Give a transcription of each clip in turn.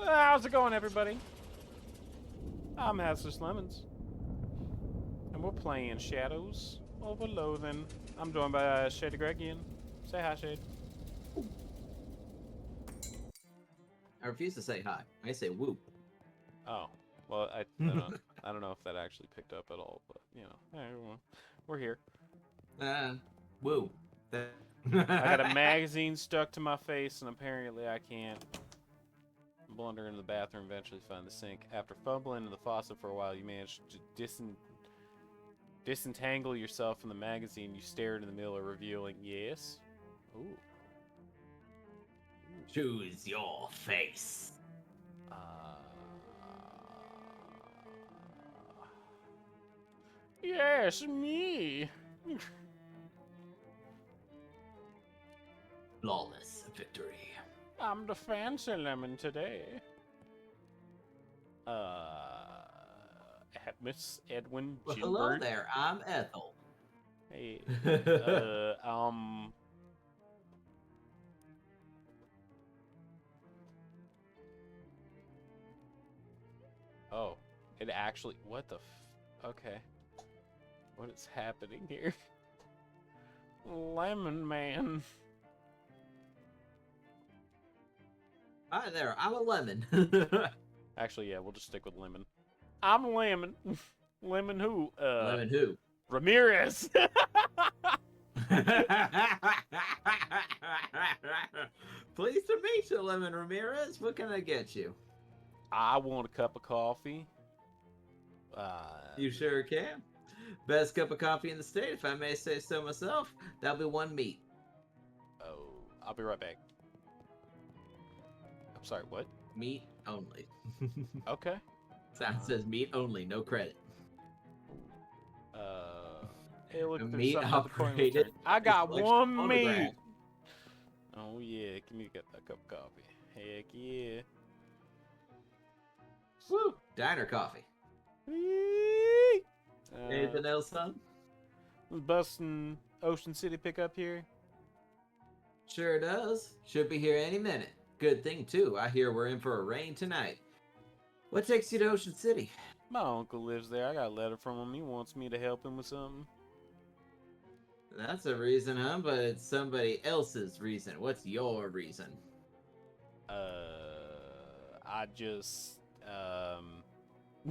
How's it going, everybody? I'm Hazardous Lemons, and we're playing Shadows over Loathing. I'm joined by Shady Gregian. Say hi, Shade. I refuse to say hi. I say whoop. Oh, well, I don't know if that actually picked up at all, but you know, hey, we're here. Woo. I got a magazine stuck to my face, and apparently I can't blunder into the bathroom. Eventually, find the sink. After fumbling in the faucet for a while, you manage to disentangle yourself from the magazine. You stare into the mirror, revealing yes. Ooh. Choose your face. Yes, me. Flawless victory. I'm the fancy lemon today. Miss Edwin Well, hello Ginbert. there. I'm Ethel. Hey, Oh, it actually. What the? Okay. What is happening here? Lemon Man. Hi there. I'm a lemon. Actually, yeah, we'll just stick with lemon. I'm lemon. Lemon who? Lemon who? Ramirez. Pleased to meet you, Lemon Ramirez. What can I get you? I want a cup of coffee. You sure can. Best cup of coffee in the state, if I may say so myself. That'll be one meat. Oh, I'll be right back. I'm sorry, what? Meat only. Okay. Sign says meat only, no credit. Hey, look, there's Meat something at the corner of the operated. turn. I got one Phonograph. meat. Oh yeah, give me that cup of coffee. Heck yeah. Woo! Diner coffee. Anything else, son? Busting Ocean City pickup here. Sure does. Should be here any minute. Good thing, too. I hear we're in for a rain tonight. What takes you to Ocean City? My uncle lives there. I got a letter from him. He wants me to help him with something. That's a reason, huh? But it's somebody else's reason. What's your reason? I just,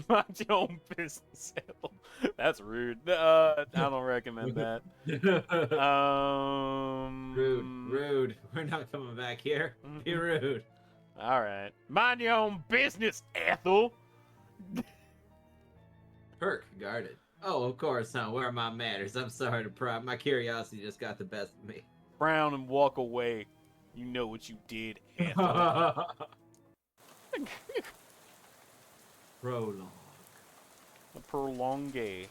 mind your own business. That's rude. I don't recommend that. Rude. We're not coming back here. Be rude. All right. Mind your own business, Ethel. Perk guarded. Oh, of course, huh? Where are my manners? I'm sorry to pry. My curiosity just got the best of me. Frown and walk away. You know what you did, Ethel. Prologue. A prolonge.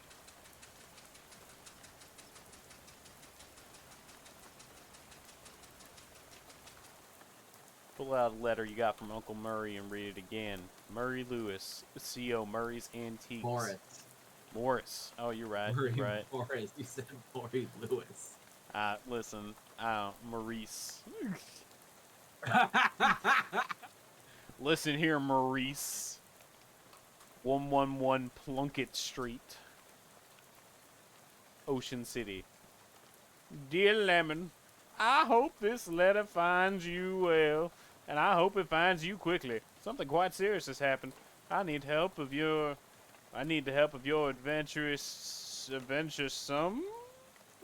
Pull out a letter you got from Uncle Murray and read it again. Murray Lewis, CO Murray's Antiques. Morris. Oh, you're right. Murray You're right. Morris. You said Murray Lewis. Listen. Maurice. Listen here, Maurice. 111 Plunkett Street, Ocean City. Dear Lemon, I hope this letter finds you well, and I hope it finds you quickly. Something quite serious has happened. I need the help of your adventuresome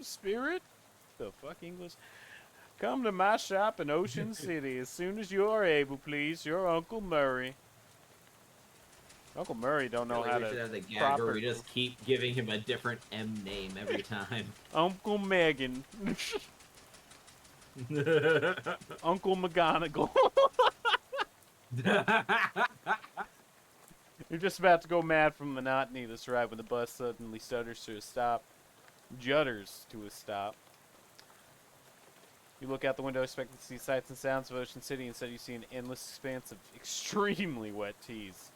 spirit. The fuck English? Come to my shop in Ocean City as soon as you are able, please. Your Uncle Murray. Uncle Murray don't know how we to should have the gag where we just keep giving him a different M name every time. Uncle Megan. Uncle McGonagall. You're just about to go mad from monotony this ride when the bus suddenly judders to a stop. You look out the window expecting to see sights and sounds of Ocean City. Instead, you see an endless expanse of extremely wet trees.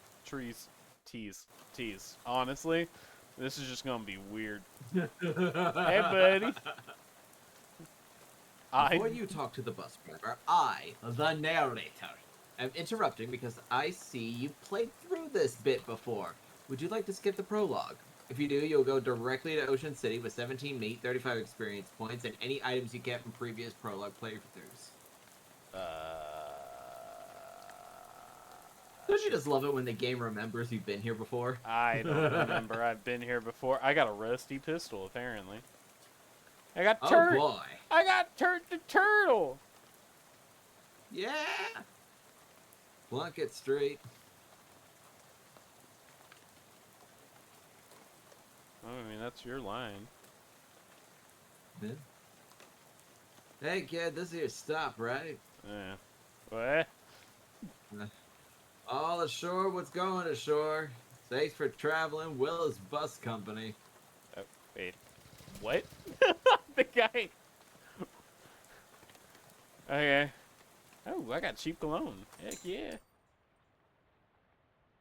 Honestly, this is just gonna be weird. Hey, buddy. Before you talk to the bus driver, I, the narrator, I'm interrupting because I see you've played through this bit before. Would you like to skip the prologue? If you do, you'll go directly to Ocean City with 17 meat, 35 experience points, and any items you get from previous prologue playthroughs. Don't you Sure. just love it when the game remembers you've been here before? I don't remember. I've been here before. I got a rusty pistol, apparently. I got Oh Turt. boy. I got Turt the turtle. Yeah! Plunkett Street. Oh, I mean, that's your line. Yeah. Hey kid, this is your stop, right? Yeah. What? All ashore, what's going ashore? Thanks for traveling, Will's Bus Company. Oh, wait. What? The guy. Okay. Oh, I got cheap cologne. Heck yeah.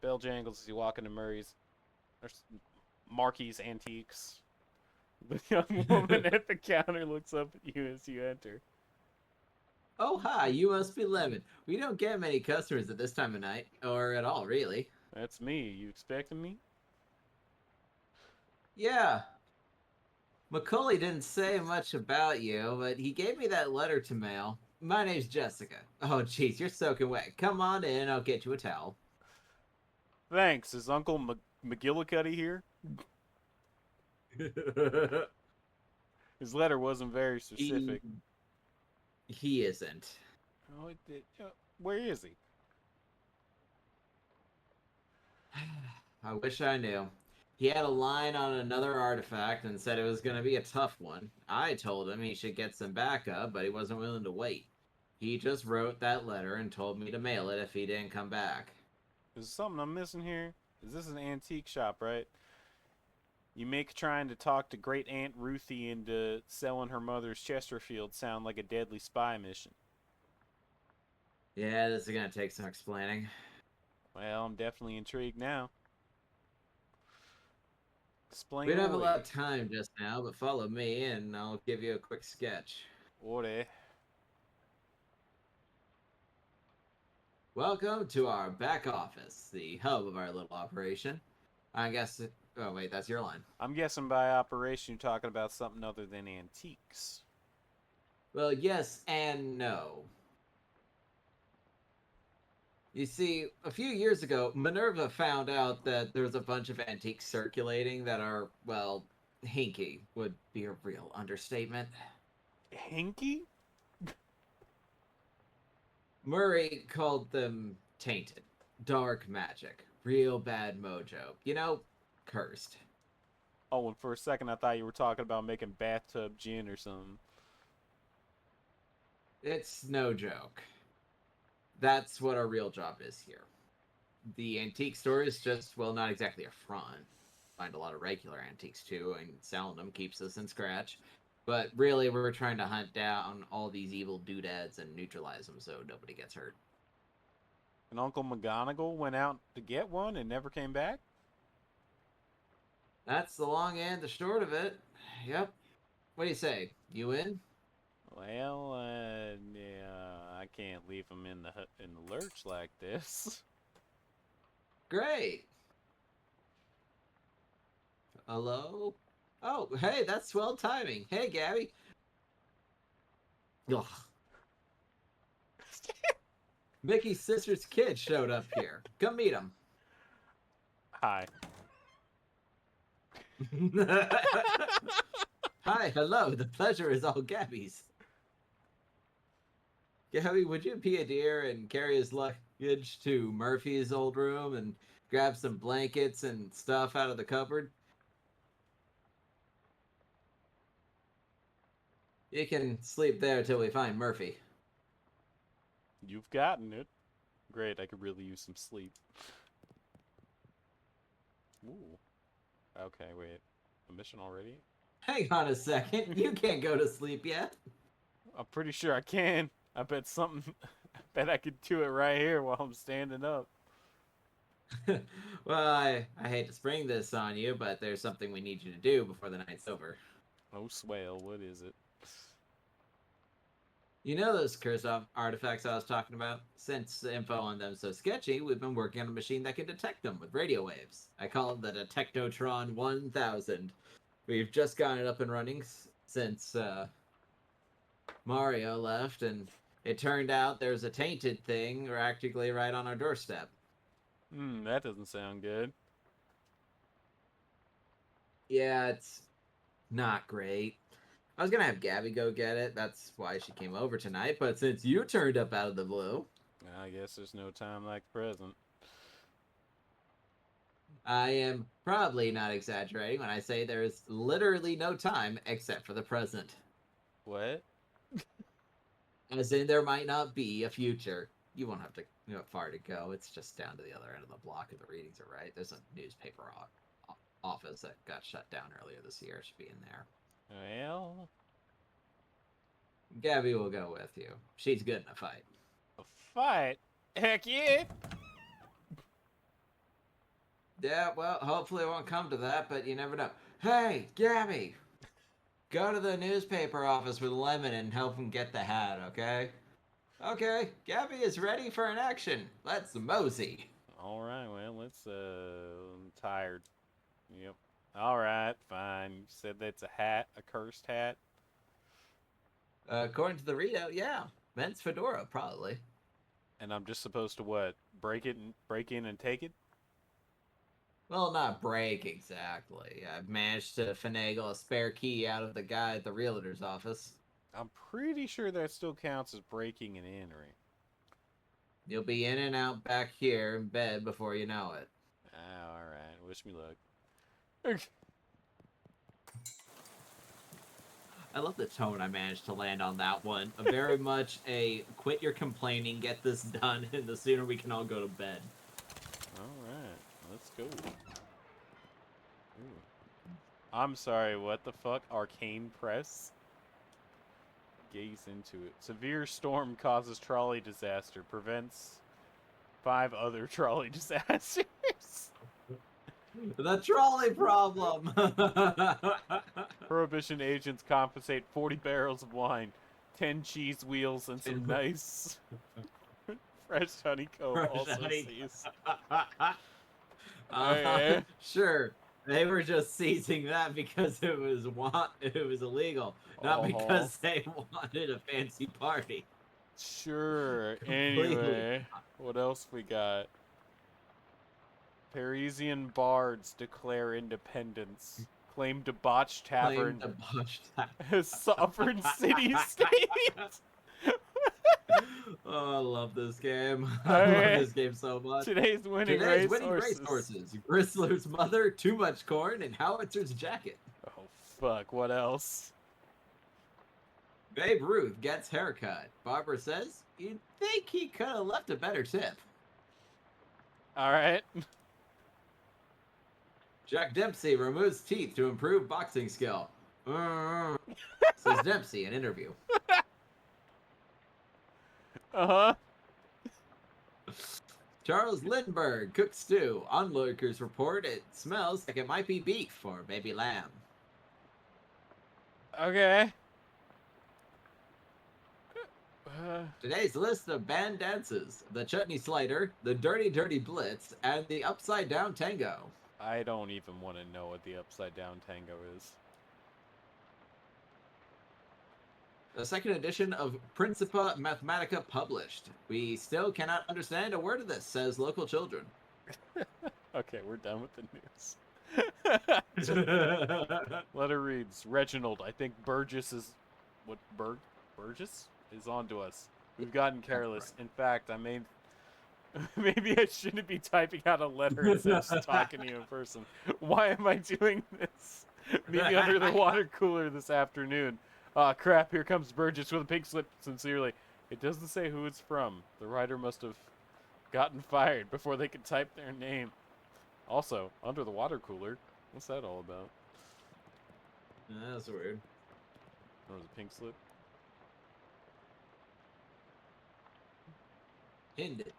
Bell jangles as you walk into Murray's. There's Marky's Antiques. The young woman at the counter looks up at you as you enter. Oh, hi, you must be Lemon. We don't get many customers at this time of night, or at all, really. That's me. You expecting me? Yeah, Macaulay didn't say much about you, but he gave me that letter to mail. My name's Jessica. Oh, jeez, you're soaking wet. Come on in, I'll get you a towel. Thanks. Is Uncle McGillicuddy here? His letter wasn't very he, specific. he isn't. Oh, where is he? I wish I knew. He had a line on another artifact and said it was going to be a tough one. I told him he should get some backup, but he wasn't willing to wait. He just wrote that letter and told me to mail it if he didn't come back. Is there something I'm missing here? Is this an antique shop, right? You make trying to talk to Great Aunt Ruthie into selling her mother's Chesterfield sound like a deadly spy mission. Yeah, this is going to take some explaining. Well, I'm definitely intrigued now. Explain We don't have a away. lot of time just now, but follow me and I'll give you a quick sketch. Order. Welcome to our back office, the hub of our little operation. I guess. Oh, wait, that's your line. I'm guessing by operation you're talking about something other than antiques. Well, yes and no. You see, a few years ago, Minerva found out that there's a bunch of antiques circulating that are, well, hinky would be a real understatement. Hinky? Murray called them tainted, dark magic, real bad mojo. You know, cursed. Oh, and for a second I thought you were talking about making bathtub gin or something. It's no joke. That's what our real job is here. The antique store is just, well, not exactly a front. Find a lot of regular antiques too, and selling them keeps us in scratch. But really, we're trying to hunt down all these evil doodads and neutralize them so nobody gets hurt. And Uncle McGonagall went out to get one and never came back? That's the long and the short of it. Yep. What do you say? You in? Well, yeah, I can't leave him in the lurch like this. Great. Hello? Oh, hey, that's swell timing. Hey, Gabby. Ugh. Mickey's sister's kid showed up here. Come meet him. Hi. Hi, hello. The pleasure is all Gabby's. Gabby, would you be a dear and carry his luggage to Murphy's old room and grab some blankets and stuff out of the cupboard? You can sleep there till we find Murphy. You've gotten it. Great, I could really use some sleep. Ooh. Okay, wait. A mission already? Hang on a second. You can't go to sleep yet. I'm pretty sure I can. I bet something. I bet I could do it right here while I'm standing up. Well, I hate to spring this on you, but there's something we need you to do before the night's over. Oh, swell, what is it? You know those cursed artifacts I was talking about? Since the info on them is so sketchy, we've been working on a machine that can detect them with radio waves. I call it the Detectotron 1000. We've just gotten it up and running since Mario left, and it turned out there's a tainted thing practically right on our doorstep. That doesn't sound good. Yeah, it's not great. I was gonna have Gabby go get it. That's why she came over tonight. But since you turned up out of the blue, I guess there's no time like the present. I am probably not exaggerating when I say there is literally no time except for the present. What? As in, there might not be a future. You won't have to far to go. It's just down to the other end of the block, and the readings are right. There's a newspaper office that got shut down earlier this year. It should be in there. Well, Gabby will go with you. She's good in a fight. a fight? Heck yeah! Yeah, well, hopefully it won't come to that, but you never know. Hey, Gabby! Go to the newspaper office with Lemon and help him get the hat, okay? Okay, Gabby is ready for an action. Let's mosey. Alright, well, I'm tired. Yep. Alright, fine. You said that's a hat, a cursed hat. According to the readout, yeah. Men's fedora, probably. And I'm just supposed to what? Break in and take it? Well, not break exactly. I've managed to finagle a spare key out of the guy at the realtor's office. I'm pretty sure that still counts as breaking and entering. You'll be in and out back here in bed before you know it. Ah, alright. Wish me luck. I love the tone I managed to land on that one. Very much a quit your complaining, get this done, and the sooner we can all go to bed. Alright, let's go. Ooh. I'm sorry, what the fuck? Arcane Press? Gaze into it. Severe storm causes trolley disaster. Prevents 5 other trolley disasters. The trolley problem! Prohibition agents confiscate 40 barrels of wine, 10 cheese wheels, and some nice fresh honeycomb also seized. Okay. Sure. They were just seizing that because it was illegal, not because they wanted a fancy party. Sure. Completely. Anyway, what else we got? Parisian bards declare independence. Claim debauched tavern as sovereign city-state. Oh, I love this game. Okay. I love this game so much. Today's winning racehorses. Gristler's mother, too much corn, and Howitzer's jacket. Oh, fuck. What else? Babe Ruth gets haircut. Barbara says, you'd think he could have left a better tip. Alright. Jack Dempsey removes teeth to improve boxing skill. Says Dempsey in interview. Uh-huh. Charles Lindbergh cooks stew. Onlookers report it smells like it might be beef or maybe lamb. Okay. Today's list of banned dances: the Chutney Slider, the Dirty Dirty Blitz, and the Upside Down Tango. I don't even want to know what the Upside Down Tango is. The second edition of Principia Mathematica published. We still cannot understand a word of this, says local children. Okay, we're done with the news. Letter reads, Reginald, I think Burgess is... What, Burgess? Is on to us. We've gotten careless. In fact, I may... Maybe I shouldn't be typing out a letter instead of just talking to you in person. Why am I doing this? Meet me under the water cooler this afternoon. Aw, crap, here comes Burgess with a pink slip, sincerely. It doesn't say who it's from. The writer must have gotten fired before they could type their name. Also, under the water cooler. What's that all about? That's weird. Or was it pink slip? Ended.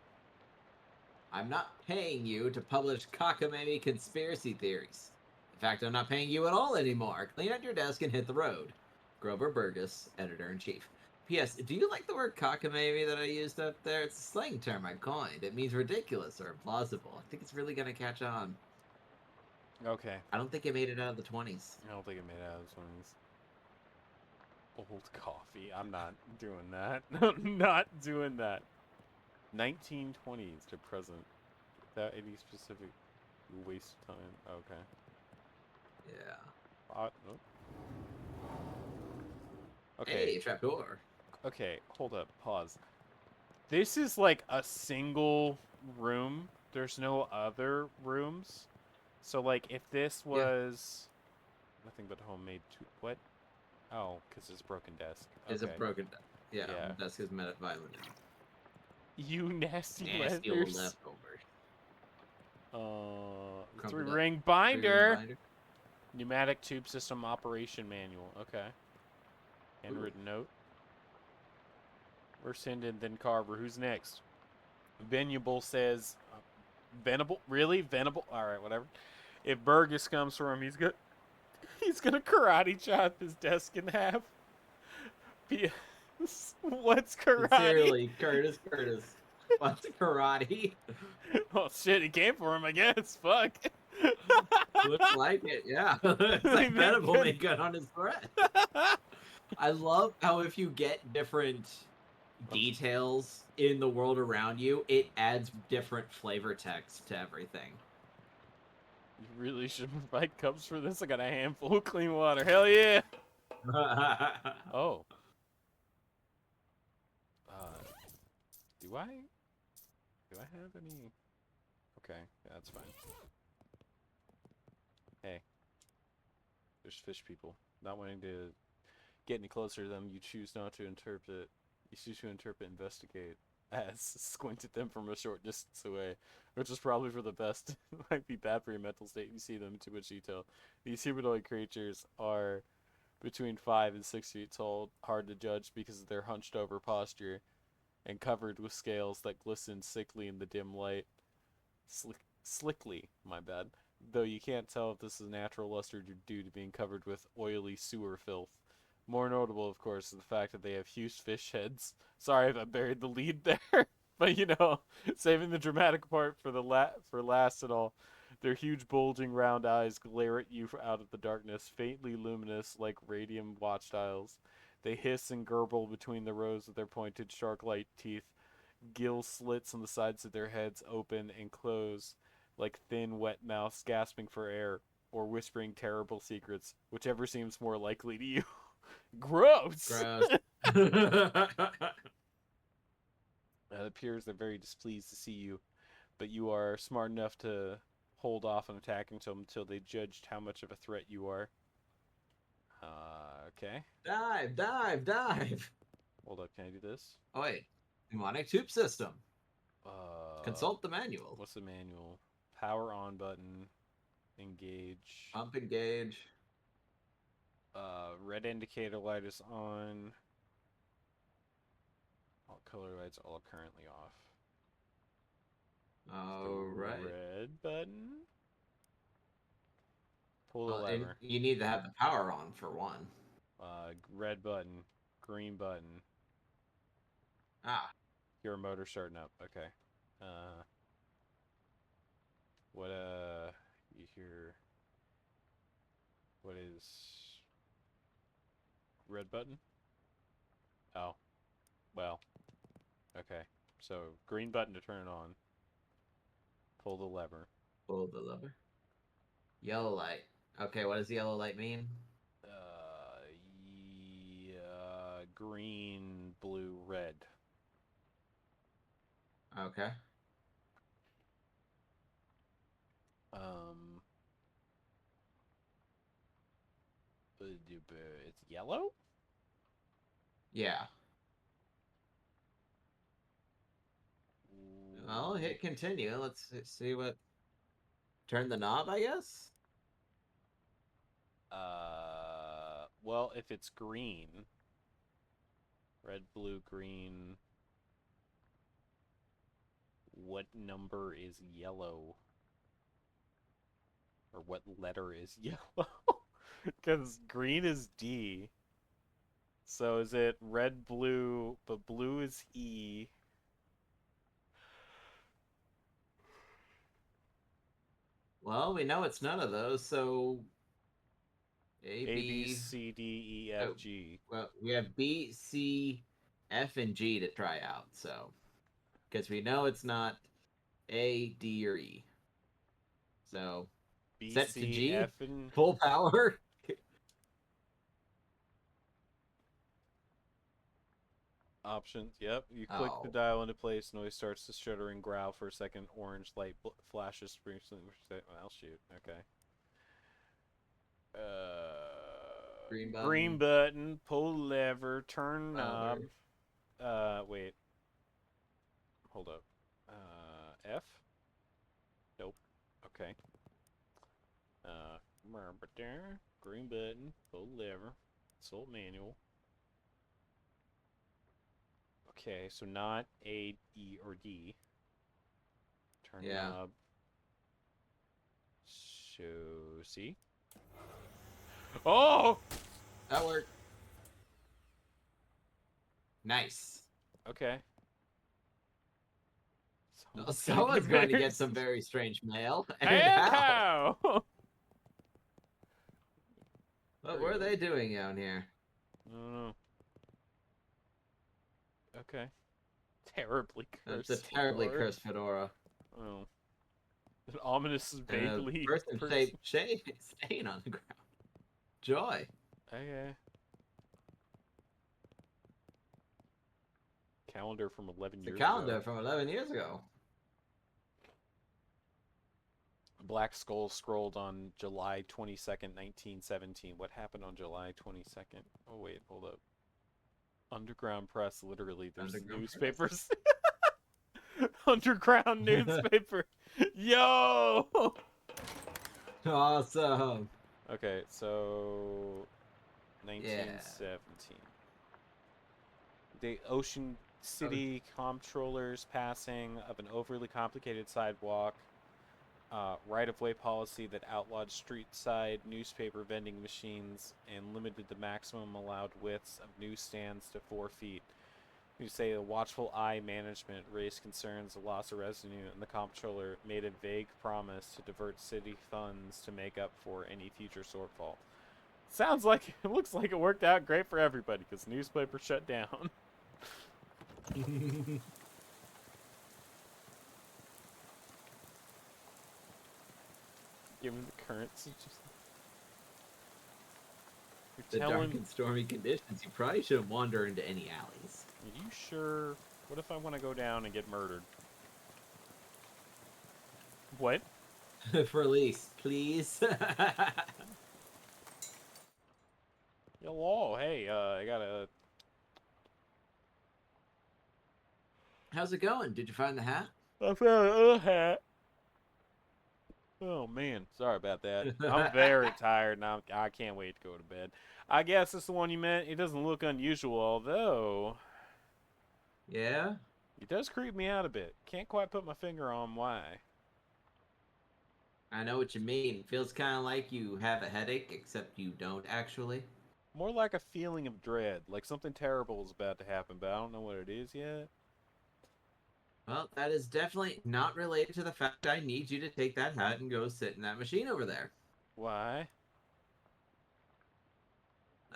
I'm not paying you to publish cockamamie conspiracy theories. In fact, I'm not paying you at all anymore. Clean out your desk and hit the road. Grover Burgess, Editor-in-Chief. P.S. Do you like the word cockamamie that I used up there? It's a slang term I coined. It means ridiculous or implausible. I think it's really gonna catch on. Okay. I don't think it made it out of the 20s. I don't think it made it out of this one's old coffee. I'm not doing that. I'm not doing that. 1920s to present. Without any specific waste of time. Okay. Yeah. Nope. Okay. Hey, trapdoor. Okay. Hold up. Pause. This is like a single room. There's no other rooms. So like if this Yeah. was nothing but homemade what? Oh, because it's a broken desk. Is a Okay. broken. Yeah, Yeah. that's his meta violent. You nasty Nasty old leathers. leftovers. Three Crumpled up. ring 3-ring binder. binder. Pneumatic tube system operation manual. Okay. Handwritten note. We're sending then Carver. Who's next? Venable says, Venable? Really? Venable? All right, whatever. If Burgess comes for him, he's gonna karate chop his desk in half. What's karate? Sincerely, Curtis. What's karate? Oh shit, he came for him, I guess. Fuck. Looks like it, yeah. It's like Venable made good on his threat. I love how if you get different details in the world around you, it adds different flavor text to everything. You really should provide cups for this. I got a handful of clean water. Hell yeah. Oh. Do I have any? Okay, yeah, that's fine. Hey, there's fish people. Not wanting to get any closer to them, you choose to interpret, investigate as squint at them from a short distance away, which is probably for the best. It might be bad for your mental state if you see them in too much detail. These humanoid creatures are between 5 and 6 feet tall, hard to judge because of their hunched over posture, and covered with scales that glisten sickly in the dim light. Slickly, my bad. Though you can't tell if this is natural luster due to being covered with oily sewer filth. More notable, of course, is the fact that they have huge fish heads. Sorry if I buried the lead there, but you know, saving the dramatic part for for last and all. Their huge, bulging, round eyes glare at you out of the darkness, faintly luminous like radium watch dials. They hiss and gurgle between the rows of their pointed, shark-like teeth. Gill slits on the sides of their heads open and close like thin, wet mouths gasping for air or whispering terrible secrets, whichever seems more likely to you. Gross! Gross. It appears they're very displeased to see you, but you are smart enough to hold off on attacking them until they judged how much of a threat you are. Okay. Dive. Hold up, can I do this? Oh, wait. Pneumonic tube system. Consult the manual. What's the manual? Power on button. Engage. Pump engage. Red indicator light is on. All color lights all currently off. Alright. Red button. Pull the lever. You need to have the power on for one. Red button. Green button. Ah. Your motor starting up. Okay. What you hear? What is red button? Oh, well. Okay. So green button to turn it on. Pull the lever. Pull the lever. Yellow light. Okay, what does the yellow light mean? Green, blue, red. Okay. It's yellow? Yeah. Well, hit continue. Let's see what... Turn the knob, I guess? Well, if it's green... Red, blue, green... What number is yellow? Or what letter is yellow? Because green is D. So is it red, blue, but blue is E. Well, we know it's none of those, so A, A, B, B. C, D, E, F, Oh, G. well, we have B, C, F, and G to try out. So, because we know it's not A, D, or E. So, B, set to C, G, F, and full power. options. Yep. You click the Oh, dial into place. Noise starts to shudder and growl for a second. Orange light flashes. Well, shoot. Okay. green Green button, button. Pull lever. Turn knob. power. Wait. Hold up. F. Nope. Okay. Green button. Pull lever. Consult manual. Okay, so not A, E, or D. Turn Yeah, knob. So C. Oh! that worked. Nice. Okay. Someone's gonna get Someone's going to very. get some very strange mail. And And how? how? What were they doing down here? I don't know. Okay. Terribly That's a cursed terribly fedora. cursed fedora. Oh. An ominous, And a vaguely person. person-shaped stain on the ground. Joy. Okay. Calendar from 11 The years calendar ago. from 11 years ago. Black Skull scrolled on July 22nd, 1917. What happened on July 22nd? Oh, wait, hold up. Underground Press, literally, there's Underground press. newspapers. Underground newspaper. Yo! Awesome. Okay, so Yeah. 1917. The Ocean City comptroller's passing of an overly complicated sidewalk right-of-way policy that outlawed street-side newspaper vending machines and limited the maximum allowed widths of newsstands to 4 feet. You say the watchful eye management raised concerns of loss of revenue, and the comptroller made a vague promise to divert city funds to make up for any future shortfall. Sounds like it looks like it worked out great for everybody because newspaper shut down. Given the currents, you're The dark telling. and stormy conditions, you probably shouldn't wander into any alleys. Are you sure? What if I want to go down and get murdered? What? For release, please. Hello, hey, I got a. How's it going? Did you find the hat? I found a hat. Oh man, sorry about that. I'm very tired and I can't wait to go to bed. I guess it's the one you meant. It doesn't look unusual, although Yeah? it does creep me out a bit. Can't quite put my finger on why. I know what you mean. Feels kind of like you have a headache, except you don't actually. More like a feeling of dread, like something terrible is about to happen, but I don't know what it is yet. Well, that is definitely not related to the fact I need you to take that hat and go sit in that machine over there. Why?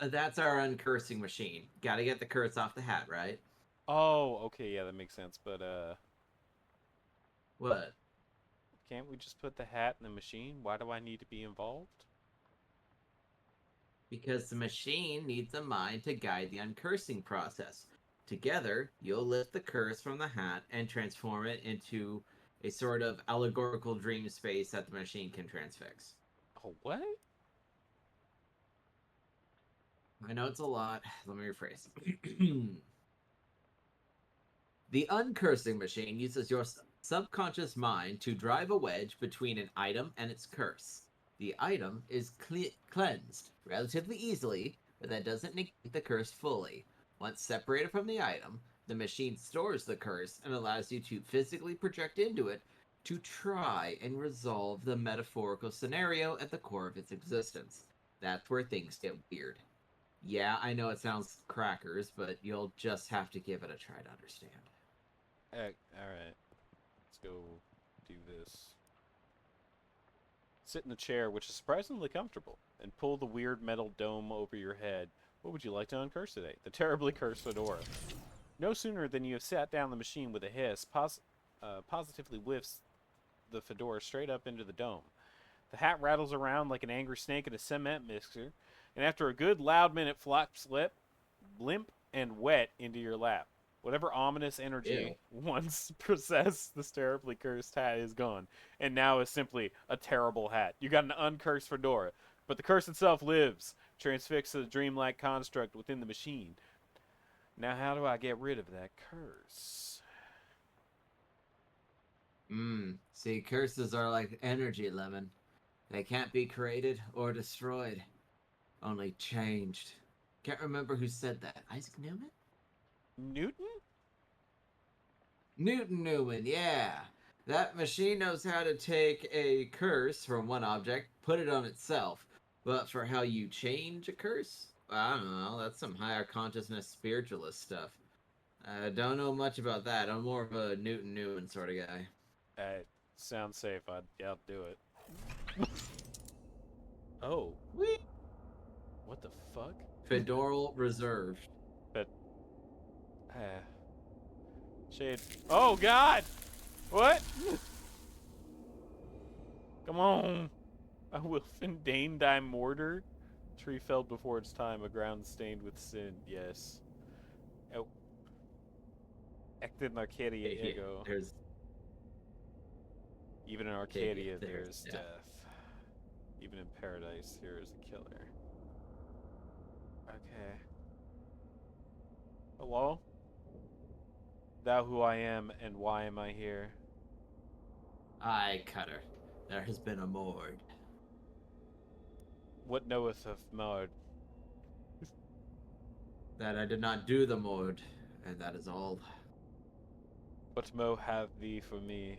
That's our uncursing machine. Gotta get the curse off the hat, right? Oh, okay, yeah, that makes sense. But What? can't we just put the hat in the machine? Why do I need to be involved? Because the machine needs a mind to guide the uncursing process. Together, you'll lift the curse from the hat and transform it into a sort of allegorical dream space that the machine can transfix. Oh, what? I know it's a lot. Let me rephrase. The uncursing machine uses your subconscious mind to drive a wedge between an item and its curse. The item is cleansed relatively easily, but that doesn't negate the curse fully. Once separated from the item, the machine stores the curse and allows you to physically project into it to try and resolve the metaphorical scenario at the core of its existence. That's where things get weird. Yeah, I know it sounds crackers, but you'll just have to give it a try to understand. Alright. Let's go do this. Sit in the chair, which is surprisingly comfortable, and pull the weird metal dome over your head. What would you like to uncurse today? The terribly cursed fedora. No sooner than you have sat down the machine with a hiss, positively whiffs the fedora straight up into the dome. The hat rattles around like an angry snake in a cement mixer, and after a good loud minute flops limp and wet into your lap. Whatever ominous Ew. energy once possessed this terribly cursed hat is gone, and now is simply a terrible hat. You got an uncursed fedora, but the curse itself lives, transfixed to the dreamlike construct within the machine. Now, how do I get rid of that curse? See, curses are like energy, Lemon. They can't be created or destroyed, only changed. Can't remember who said that. Isaac Newton? Newton? Newton Newman, yeah. That machine knows how to take a curse from one object, put it on itself. But for how you change a curse? I don't know. That's some higher consciousness spiritualist stuff. I don't know much about that. I'm more of a Newton Newman sort of guy. Sounds safe. I'll do it. Oh, Whee! what the fuck? Fedoral reserved. But, shade. Oh God! What? Come on! A Wilfendane die mortar? Tree felled before its time, a ground stained with sin. Yes. Oh. Acted in Arcadia Yeah, ego. there's Even in Arcadia, there's there's death. death. Even in paradise, here is a killer. Okay. Hello? Thou who I am, and why am I here? Aye, Cutter. There has been a mord. What knoweth of Maud? That I did not do the mord, and that is all. What mo have thee for me?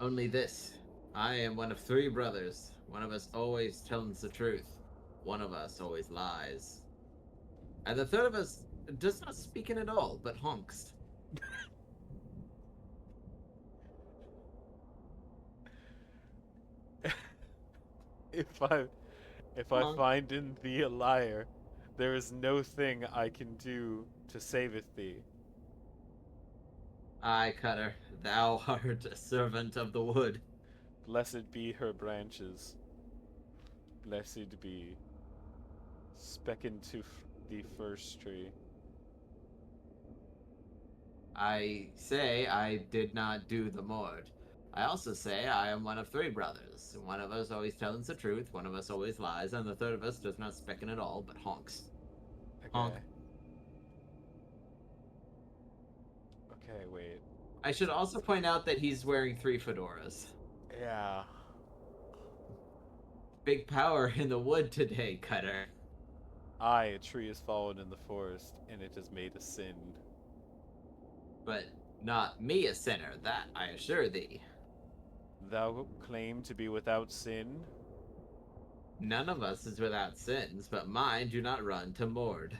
Only this. I am one of three brothers. One of us always tells the truth. One of us always lies. And the third of us does not speak in at all, but honks. If I if I Honk. find in thee a liar, there is no thing I can do to saveth thee. Aye, Cutter. Thou art a servant of the wood. Blessed be her branches. Blessed be specken to the first tree. I say I did not do the mord. I also say I am one of three brothers. One of us always tells the truth, one of us always lies, and the third of us does not speak in at all, but honks. Honk. Okay. Okay, wait. I should also point out that he's wearing three fedoras. Yeah. Big power in the wood today, Cutter. Aye, a tree has fallen in the forest, and it has made a sin. But not me a sinner, that I assure thee. Thou claim to be without sin? None of us is without sins, but mine do not run to mord.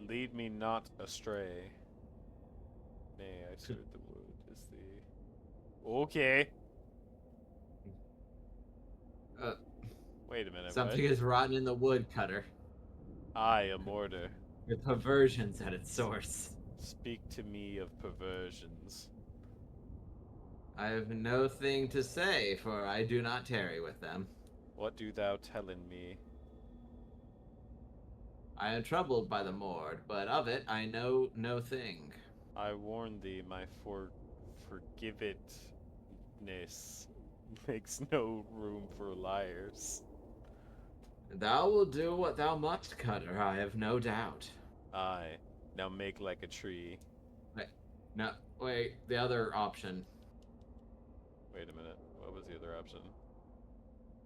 Lead me not astray. Nay, I swear the wood is the... Okay. Uh, Wait a minute, Something what? is rotten in the wood, Cutter. I, a mortar. With perversions at its source. Speak to me of perversions. I have no thing to say, for I do not tarry with them. What do thou tellin me? I am troubled by the mord, but of it I know no thing. I warn thee, my forgive-itness makes no room for liars. Thou will do what thou must, Cutter, I have no doubt. Aye, now make like a tree. Wait, no, wait, the other option. Wait a minute, what was the other option?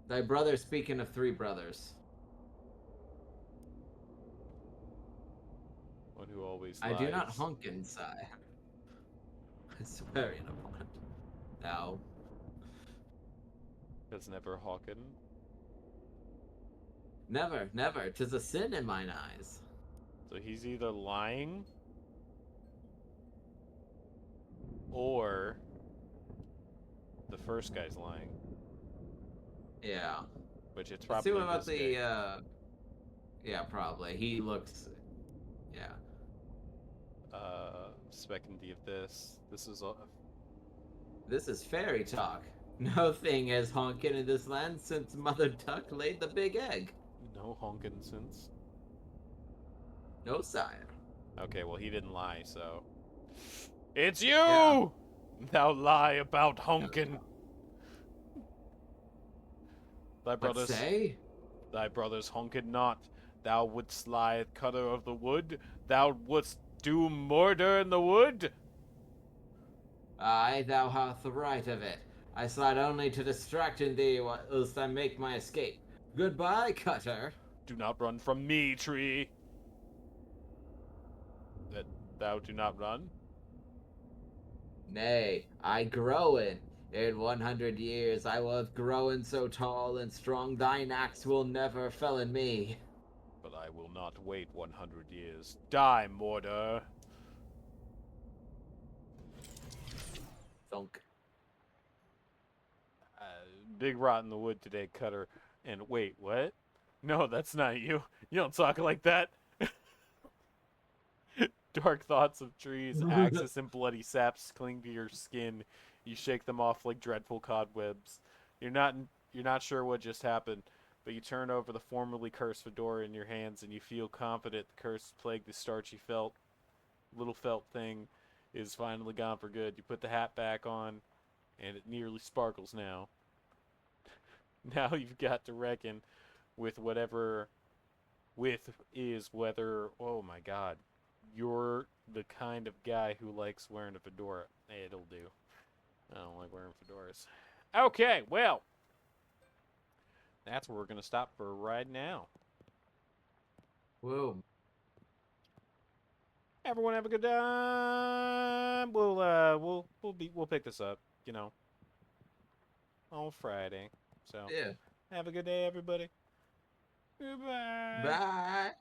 Thy brother speaking of three brothers. One who always I lies. do not honk inside. I swear in upon it. Thou. has never hawken. Never, never. 'Tis a sin in mine eyes. So he's either lying or the first guy's lying. Yeah. Which it's Let's see what probably about this guy. yeah, probably. He looks yeah. Specindy of this. This is a This is fairy talk. No thing has honkin' in this land since Mother Duck laid the big egg. no honkin' since. No, sire. Okay, well he didn't lie, so it's Yeah. you. Thou lie about No, honkin'. Thy what brothers, say? thy brothers honkin' not. Thou wouldst lie, cutter of the wood. Thou wouldst do murder in the wood. Aye, thou hast the right of it. I slide only to distracting thee whilst I make my escape. Goodbye, Cutter. Do not run from me, tree. That thou do not run. Nay, I growin'. In 100 years I will have grown so tall and strong thine axe will never fell me. But I will not wait 100 years. Die, mortar. Thunk. Big rot in the wood today, Cutter. And wait, what? No, that's not you. You don't talk like that. Dark thoughts of trees, axes, and bloody saps cling to your skin. You shake them off like dreadful cobwebs. You're not sure what just happened, but you turn over the formerly cursed fedora in your hands and you feel confident the curse plague the starchy little felt thing is finally gone for good. You put the hat back on and it nearly sparkles now. Now you've got to reckon with whatever whether, oh my god, you're the kind of guy who likes wearing a fedora. It'll do. I don't like wearing fedoras. Okay, well, that's where we're gonna stop for right now. Whoa. Everyone have a good time. We'll pick this up, on Friday. So Yeah. have a good day, everybody. Goodbye. Bye.